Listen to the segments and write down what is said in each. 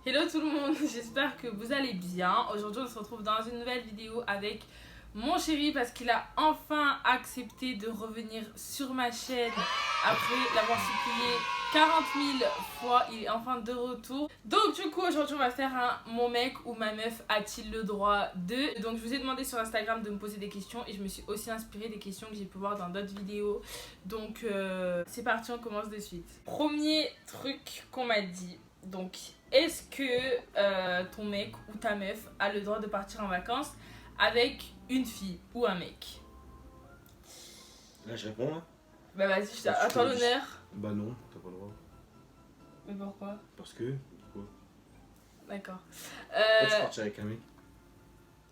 Hello tout le monde, j'espère que vous allez bien. Aujourd'hui on se retrouve dans une nouvelle vidéo avec mon chéri parce qu'il a enfin accepté de revenir sur ma chaîne après l'avoir supplié 40 000 fois. Il est enfin de retour. Donc du coup aujourd'hui on va faire un mon mec ou ma meuf a-t-il le droit de. Donc je vous ai demandé sur Instagram de me poser des questions et je me suis aussi inspirée des questions que j'ai pu voir dans d'autres vidéos. Donc c'est parti, on commence de suite. Premier truc qu'on m'a dit. Donc, est-ce que ton mec ou ta meuf a le droit de partir en vacances avec une fille ou un mec? Là, je réponds là. Bah vas-y, à toi l'honneur. Bah non, t'as pas le droit. Mais pourquoi? Parce que, quoi? D'accord. Pourquoi tu partirais avec un mec?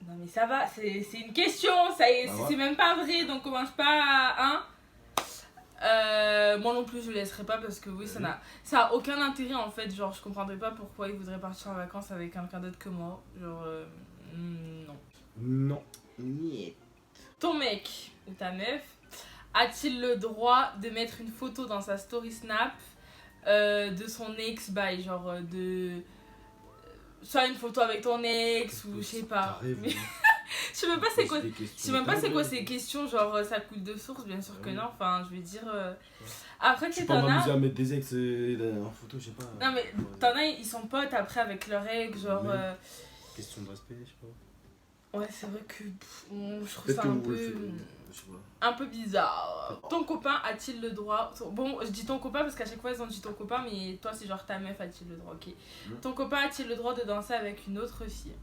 Non mais ça va, c'est une question, ça est, Bah ouais. c'est même pas vrai, donc commence pas à... moi non plus je le laisserai pas parce que oui ça a aucun intérêt en fait, genre je comprendrais pas pourquoi il voudrait partir en vacances avec quelqu'un d'autre que moi, genre non. Non. Niet. Ton mec ou ta meuf a-t-il le droit de mettre une photo dans sa story Snap de son ex by genre de soit une photo avec ton ex ou je sais pas. Mais... je sais même pas c'est quoi. Je sais même pas c'est quoi ces questions, genre ça coule de source, bien sûr que non, enfin je veux dire après tu sais t'en as m'amuser à mettre des ex en photo, je sais pas. non mais t'en as ils sont potes après avec leur ex, genre question de respect, je sais pas. ouais c'est vrai que je trouve ça un peu bizarre. Ton copain a-t-il le droit, bon je dis ton copain parce qu'à chaque fois ils ont dit ton copain, mais toi c'est genre ta meuf a-t-il le droit, ok. Ton copain a-t-il le droit de danser avec une autre fille?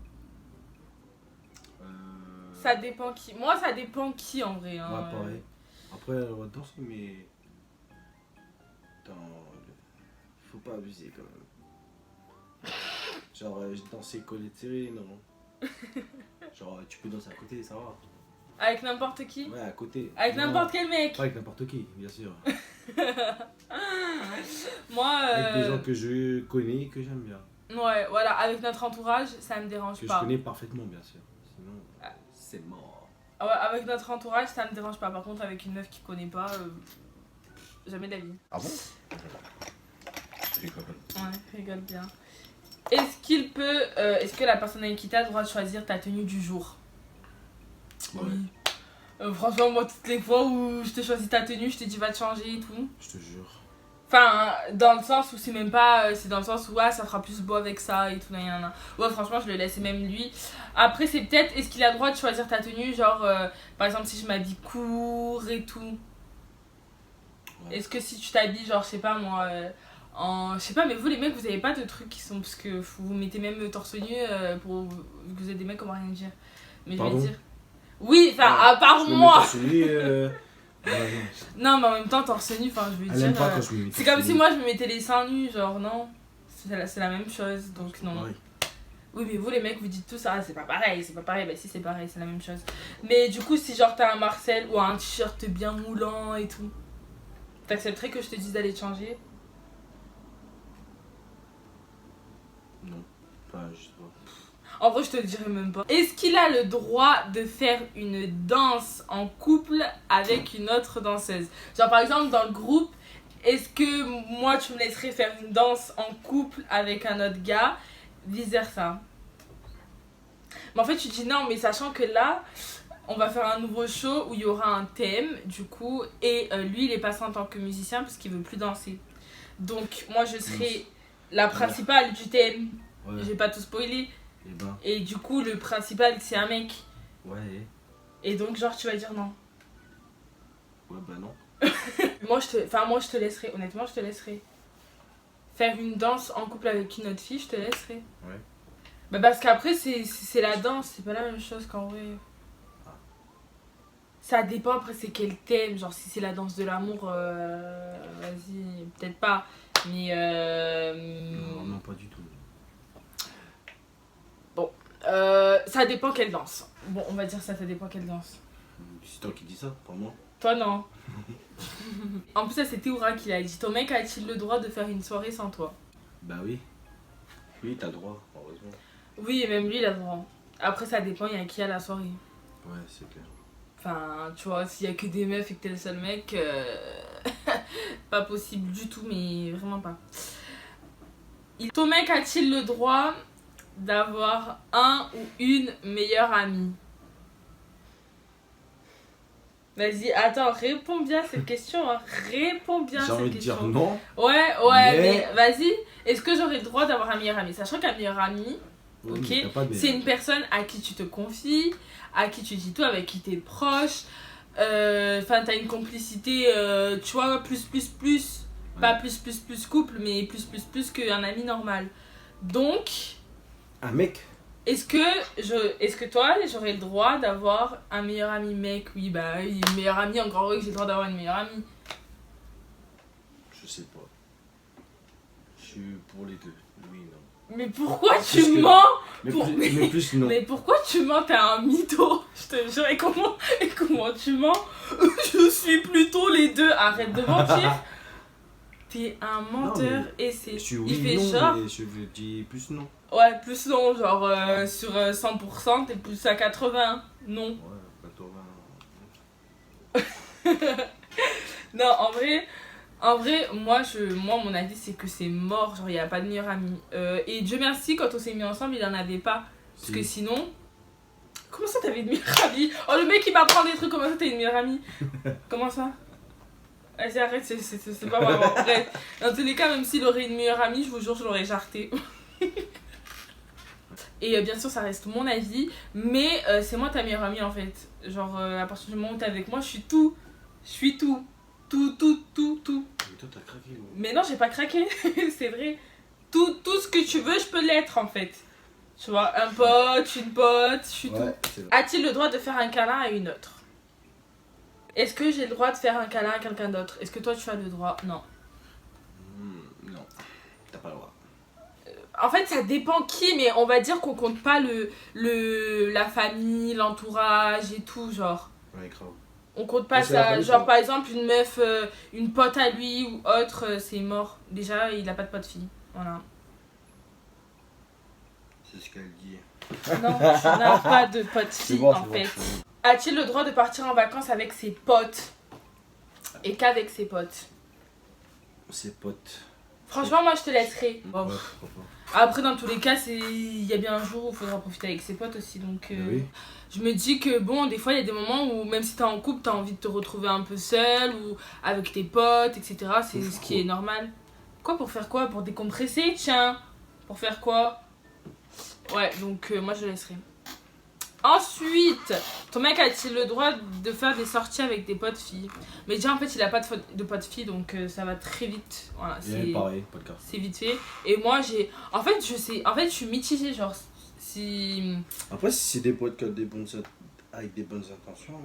Ça dépend qui. Moi, ça dépend qui en vrai. Hein. Ouais, pareil. Après, elle va danser, mais. Attends. Faut pas abuser quand même. Genre, danser collé de serré, non. Genre, tu peux danser à côté, ça va. Avec n'importe qui? Ouais, à côté. Avec n'importe quel mec? Pas avec n'importe qui, bien sûr. Moi. Avec des gens que je connais et que j'aime bien. Ouais, voilà, avec notre entourage, ça me dérange que pas. Que je connais parfaitement, bien sûr. Sinon. C'est mort. Ouais, avec notre entourage, ça me dérange pas. Par contre, avec une meuf qui connaît pas, jamais de la vie. Ah bon? Je rigole. Ouais, rigole bien. Est-ce que la personne avec qui t'as le droit de choisir ta tenue du jour? Ouais. Oui. Franchement, moi, toutes les fois où je te choisis ta tenue, je te dis va te changer et tout. Je te jure. Enfin, dans le sens où c'est même pas... c'est dans le sens où ça fera plus beau avec ça et tout. Ouais, franchement, je le laisse même lui. Après, c'est peut-être... Est-ce qu'il a le droit de choisir ta tenue? Genre, par exemple, si je m'habille court et tout. Ouais. Est-ce que si tu t'habilles, genre, je sais pas moi... je sais pas, mais vous les mecs, vous avez pas de trucs qui sont... Parce que vous mettez même torse nu pour... Vous êtes des mecs, on va rien dire. Mais pardon? Je vais dire... Oui, enfin, à part moi non, mais en même temps, torse nu, enfin, je veux dire. C'est comme si moi je me mettais les seins nus, genre, non. C'est la même chose, donc non. Oui. Oui, mais vous les mecs, vous dites tout ça, c'est pas pareil, c'est pas pareil. Bah, si, c'est pareil, c'est la même chose. Mais du coup, si genre t'as un Marcel ou un t-shirt bien moulant et tout, t'accepterais que je te dise d'aller te changer? Non, pas, je sais pas. En vrai, je te le dirais même pas. Est-ce qu'il a le droit de faire une danse en couple avec une autre danseuse? Genre, par exemple, dans le groupe, est-ce que moi, tu me laisserais faire une danse en couple avec un autre gars? Vice versa. Mais en fait, tu dis non, mais sachant que là, on va faire un nouveau show où il y aura un thème, du coup, et lui, il est passé en tant que musicien parce qu'il veut plus danser. Donc, moi, je serai la principale du thème. Ouais. Je vais pas tout spoiler. Et du coup, le principal, c'est un mec. Ouais. Et donc, genre, tu vas dire non. Ouais, bah non. moi, je te laisserai. Honnêtement, je te laisserai. Faire une danse en couple avec une autre fille, je te laisserai. Ouais. Bah, parce qu'après, c'est la danse. C'est pas la même chose qu'en vrai. Ah. Ça dépend, après, c'est quel thème. Genre, si c'est la danse de l'amour, vas-y, peut-être pas. Mais non, pas du tout. Bon. Ça dépend quelle danse. Bon, on va dire ça dépend quelle danse. C'est toi qui dis ça, pas moi. Toi, non. En plus, ça, c'est Théoura qui l'a dit. Ton mec a-t-il le droit de faire une soirée sans toi? Bah oui. Oui, t'as le droit, heureusement. Oui, et même lui, il a le droit. Après, ça dépend, il y a qui à la soirée. Ouais, c'est clair. Enfin, tu vois, s'il y a que des meufs et que t'es le seul mec, pas possible du tout, mais vraiment pas. Ton mec a-t-il le droit d'avoir un ou une meilleure amie? Vas-y, attends, réponds bien à cette question. Hein. Réponds bien à J'ai cette envie de question. dire non. Ouais, mais vas-y. Est-ce que j'aurais le droit d'avoir un meilleur ami? Sachant qu'un meilleur ami, Oui, ok, mais t'as pas de c'est meilleur. une personne à qui tu te confies, à qui tu dis tout, avec qui t'es proche. Enfin, t'as une complicité, tu vois, plus. Ouais. Pas plus couple, mais plus qu'un ami normal. Donc, Un mec. est-ce que toi, j'aurais le droit d'avoir un meilleur ami mec? Oui, bah oui, une meilleure amie, encore heureux que j'ai le droit d'avoir une meilleure amie. Je sais pas. Je suis pour les deux. Oui, non. Mais pourquoi Parce tu que- mens? Mais plus non. Mais pourquoi tu mens? T'es un mytho. Je te jure, et comment tu mens? Je suis plutôt les deux. Arrête de mentir. T'es un menteur et c'est. Je suis Il oui, fait non, genre. mais je dis plus non. Ouais, plus non, genre sur 100%, t'es plus à 80. Non. Ouais, 80. Non, en vrai, moi, mon avis, c'est que c'est mort. Genre, il n'y a pas de meilleur ami. Et Dieu merci, quand on s'est mis ensemble, il en avait pas. Parce que sinon. Comment ça, t'avais une meilleure amie? Oh, le mec, il m'apprend des trucs. Comment ça, t'as une meilleure amie? Comment ça? Vas-y, arrête, c'est pas vraiment vrai. Dans tous les cas, même s'il aurait une meilleure amie, je vous jure, je l'aurais jarté. Et bien sûr, ça reste mon avis. Mais c'est moi ta meilleure amie, en fait. Genre, à partir du moment où t'es avec moi, je suis tout. Je suis tout. Tout. Mais toi, t'as craqué, gros. Mais non, j'ai pas craqué, c'est vrai. Tout ce que tu veux, je peux l'être en fait. Tu vois, un pote, une pote, je suis tout. Ouais, c'est vrai. A-t-il le droit de faire un câlin à une autre? Est-ce que j'ai le droit de faire un câlin à quelqu'un d'autre? Est-ce que toi tu as le droit? Non. Non. T'as pas le droit. En fait, ça dépend qui, mais on va dire qu'on compte pas la famille, l'entourage et tout, genre. Ouais, grave. On compte pas Mais c'est la ça. famille, Genre, ça. par exemple, une meuf, une pote à lui ou autre, c'est mort. Déjà, il a pas de pote fille. Voilà. C'est ce qu'elle dit. Non, tu n'as pas de pote fille bon, en c'est bon, fait. c'est bon. A-t-il le droit de partir en vacances avec ses potes? Et qu'avec ses potes? Ses potes. Franchement, moi je te laisserai. Bon. Ouais, pourquoi pas. Après, dans tous les cas, il y a bien un jour où il faudra profiter avec ses potes aussi. Donc, Bah oui. je me dis que bon, des fois, il y a des moments où même si t'es en couple, t'as envie de te retrouver un peu seul ou avec tes potes, etc. C'est Pour ce qui quoi est normal. Quoi, pour faire quoi? Pour décompresser? Tiens. Pour faire quoi? Ouais, donc moi je laisserai. Ensuite, ton mec a-t-il le droit de faire des sorties avec des potes filles? Mais déjà en fait il a pas de potes filles donc ça va très vite. Voilà, Et pareil, pas de carte. c'est vite fait. Et moi j'ai. En fait je suis mitigée genre si. Après, si c'est des potes qui ont avec des bonnes intentions.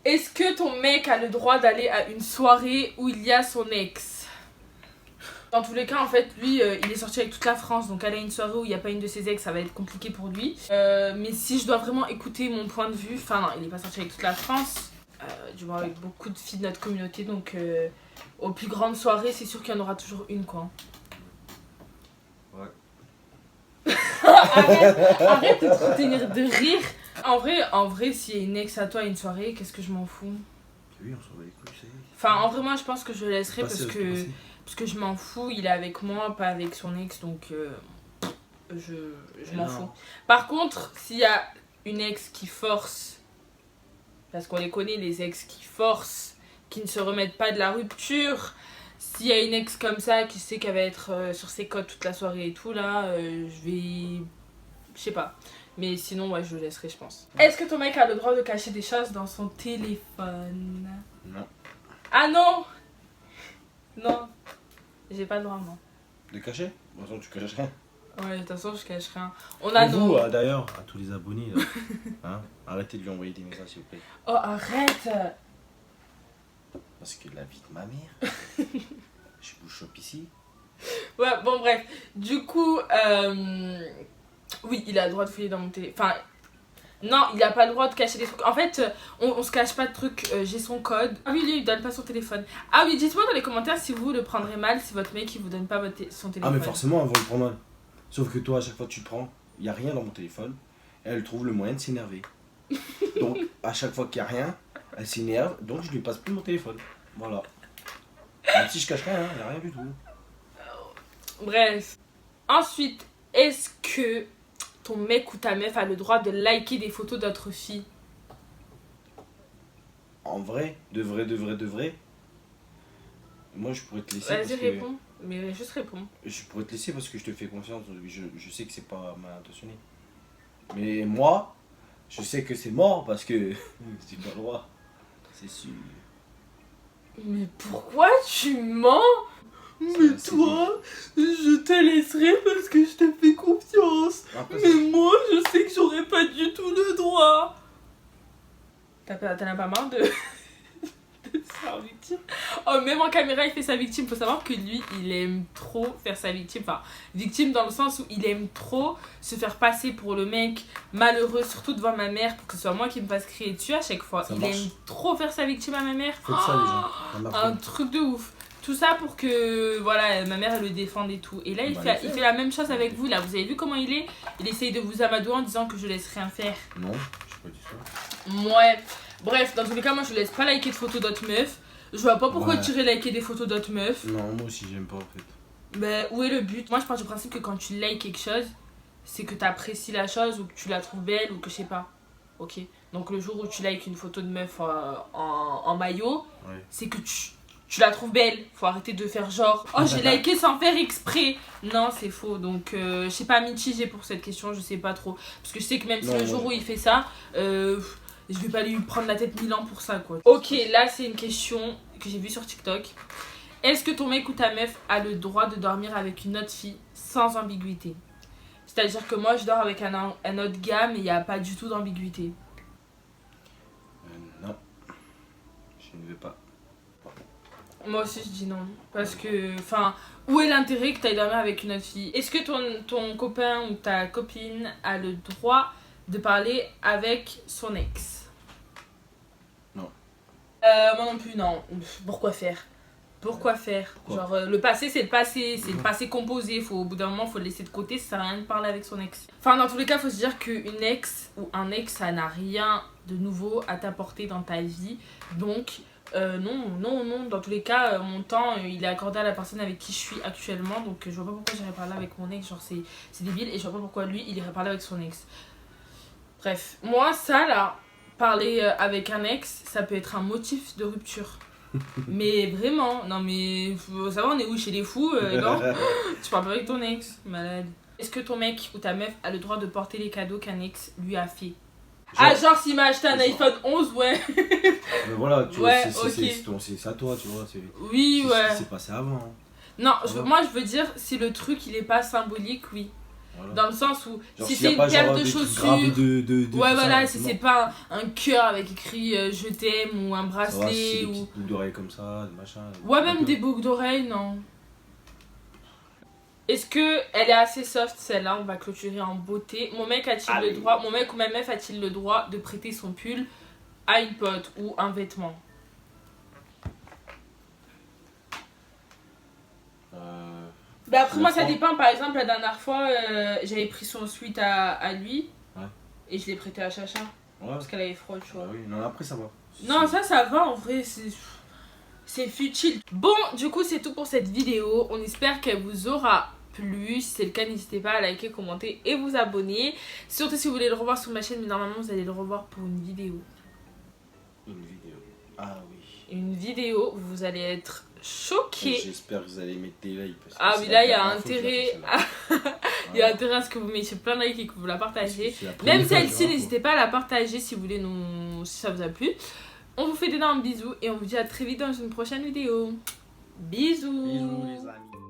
Est-ce que ton mec a le droit d'aller à une soirée où il y a son ex? Dans tous les cas, en fait, lui, il est sorti avec toute la France, donc aller à une soirée où il n'y a pas une de ses ex, ça va être compliqué pour lui. Mais si je dois vraiment écouter mon point de vue, enfin non, il n'est pas sorti avec toute la France, du moins avec beaucoup de filles de notre communauté, donc aux plus grandes soirées, c'est sûr qu'il y en aura toujours une, quoi. Ouais. arrête de te retenir de rire. En vrai, s'il y a une ex à toi à une soirée, qu'est-ce que je m'en fous? Oui, on s'en va les couilles, ça y est. Enfin, en vrai, moi, je pense que je le laisserai Passé, parce c'est que... passé. Parce que je m'en fous, il est avec moi, pas avec son ex, donc je m'en Non. fous. Par contre, s'il y a une ex qui force, parce qu'on les connaît, les ex qui forcent, qui ne se remettent pas de la rupture, s'il y a une ex comme ça qui sait qu'elle va être sur ses côtes toute la soirée et tout, là, je vais... Je sais pas. Mais sinon, ouais, je le laisserai, je pense. Est-ce que ton mec a le droit de cacher des choses dans son téléphone? Non. Ah non! Non. J'ai pas le droit, moi. De cacher? De toute façon, tu caches rien. Ouais, de toute façon, je cache rien. On a Et vous, nos... d'ailleurs, à tous les abonnés, là, hein, arrêtez de lui envoyer des messages, s'il vous plaît. Oh, arrête! Parce que la vie de ma mère, je vous chope ici. Ouais, bon, bref. Du coup, oui, il a le droit de fouiller dans mon téléphone. Enfin, non, il a pas le droit de cacher des trucs. En fait, on se cache pas de trucs. J'ai son code. Ah oui, lui, il donne pas son téléphone. Ah oui, dites-moi dans les commentaires si vous le prendrez mal, si votre mec, il vous donne pas son Ah, téléphone. mais forcément, elle va le prendre mal. Sauf que toi, à chaque fois que tu le prends, il n'y a rien dans mon téléphone. Et elle trouve le moyen de s'énerver. Donc, à chaque fois qu'il n'y a rien, elle s'énerve. Donc, je lui passe plus mon téléphone. Voilà. Même si je cache rien, il n'y a rien du tout. Bref. Ensuite, est-ce que ton mec ou ta meuf a le droit de liker des photos d'autres filles? En vrai, de vrai. Moi, je pourrais te laisser. Vas-y, réponds. Mais juste réponds. Je pourrais te laisser parce que je te fais confiance. Je sais que c'est pas mal intentionné. Mais moi, je sais que c'est mort parce que j'ai pas le droit. C'est sûr. Mais pourquoi tu mens? Mais toi, je te laisserai parce que je te fais confiance. Après, mais moi, je sais que j'aurais pas du tout le droit. T'en as pas marre de sa victime? Oh, même en caméra, il fait sa victime. Faut savoir que lui, il aime trop faire sa victime. Enfin, victime dans le sens où il aime trop se faire passer pour le mec malheureux, surtout devant ma mère, pour que ce soit moi qui me fasse crier dessus à chaque fois. Il aime trop faire sa victime à ma mère. Faites ça, les gens. Un truc de ouf. Tout ça pour que voilà, ma mère elle le défende et tout. Et là, il fait la même chose avec vous. Là, vous avez vu comment il est? Il essaye de vous amadouer en disant que je laisse rien faire. Non, je pas dit ça. Ouais. Bref, dans tous les cas, moi je laisse pas liker de photos d'autres meufs. Je vois pas pourquoi tu irais liker des photos d'autres meufs. Non, moi aussi j'aime pas en fait. Ben, où est le but? Moi je pars du principe que quand tu likes quelque chose, c'est que t'apprécies la chose ou que tu la trouves belle ou que je sais pas. Ok? Donc le jour où tu likes une photo de meuf en maillot, ouais. C'est que tu la trouves belle. Faut arrêter de faire genre oh j'ai liké sans faire exprès. Non, c'est faux. Donc je sais pas, mitigé pour cette question, je sais pas trop. Parce que je sais que même si le jour où il fait ça, je vais pas lui prendre la tête 1000 ans pour ça quoi. Ok, là c'est une question que j'ai vue sur TikTok. Est-ce que ton mec ou ta meuf a le droit de dormir avec une autre fille sans ambiguïté? C'est-à-dire que moi je dors avec un autre gars mais il n'y a pas du tout d'ambiguïté. Non, je ne veux pas. Moi aussi je dis non. Parce que, enfin, où est l'intérêt que tu ailles dormir avec une autre fille? Est-ce que ton copain ou ta copine a le droit de parler avec son ex? Non. Moi non plus, non. Pourquoi faire? Pourquoi faire? Genre, le passé, c'est le passé. C'est le passé composé. Au bout d'un moment, faut le laisser de côté. Ça sert à rien de parler avec son ex. Enfin, dans tous les cas, faut se dire qu'une ex ou un ex, ça n'a rien de nouveau à t'apporter dans ta vie. Donc, non. Dans tous les cas, mon temps, il est accordé à la personne avec qui je suis actuellement. Donc, je vois pas pourquoi j'irais parler avec mon ex. Genre, c'est débile. Et je vois pas pourquoi lui, il irait parler avec son ex. Bref, moi, ça là, parler avec un ex, ça peut être un motif de rupture. Mais vraiment, non mais faut savoir on est où chez les fous, non? Tu parles pas avec ton ex, malade. Est-ce que ton mec ou ta meuf a le droit de porter les cadeaux qu'un ex lui a fait? Genre s'il m'a acheté un iPhone 11, ouais. Mais voilà, tu vois, c'est à toi, tu vois. Oui, ouais. C'est passé avant. Non, moi je veux dire, si le truc il est pas symbolique, oui. Voilà. Dans le sens où genre, si c'est une paire de chaussures, ouais voilà, si c'est pas un cœur avec écrit je t'aime ou un bracelet ou des petites boucles d'oreilles comme ça, des machins. Ouais, même des boucles d'oreilles, non. Est-ce que elle est assez soft celle-là? On va clôturer en beauté. Mon mec a-t-il le droit, mon mec ou ma meuf a-t-il le droit de prêter son pull à une pote ou un vêtement? Bah après moi ça dépend, par exemple la dernière fois j'avais pris son sweat à lui et je l'ai prêté à Chacha parce qu'elle avait froid, tu vois. Oui, non après ça va. Non ça va en vrai, c'est futile. Bon du coup c'est tout pour cette vidéo, on espère qu'elle vous aura plu. Si c'est le cas n'hésitez pas à liker, commenter et vous abonner. Surtout si vous voulez le revoir sur ma chaîne, mais normalement vous allez le revoir pour une vidéo. Une vidéo, ah oui. Une vidéo où vous allez être choqués. J'espère que vous allez mettre des likes. Ah oui, là il y a intérêt il y a intérêt à ce que vous mettiez plein de likes et que vous la partagez. Même celle-ci, n'hésitez pas à la partager si vous voulez si ça vous a plu. On vous fait d'énormes bisous et on vous dit à très vite dans une prochaine vidéo. Bisous. Bisous les amis.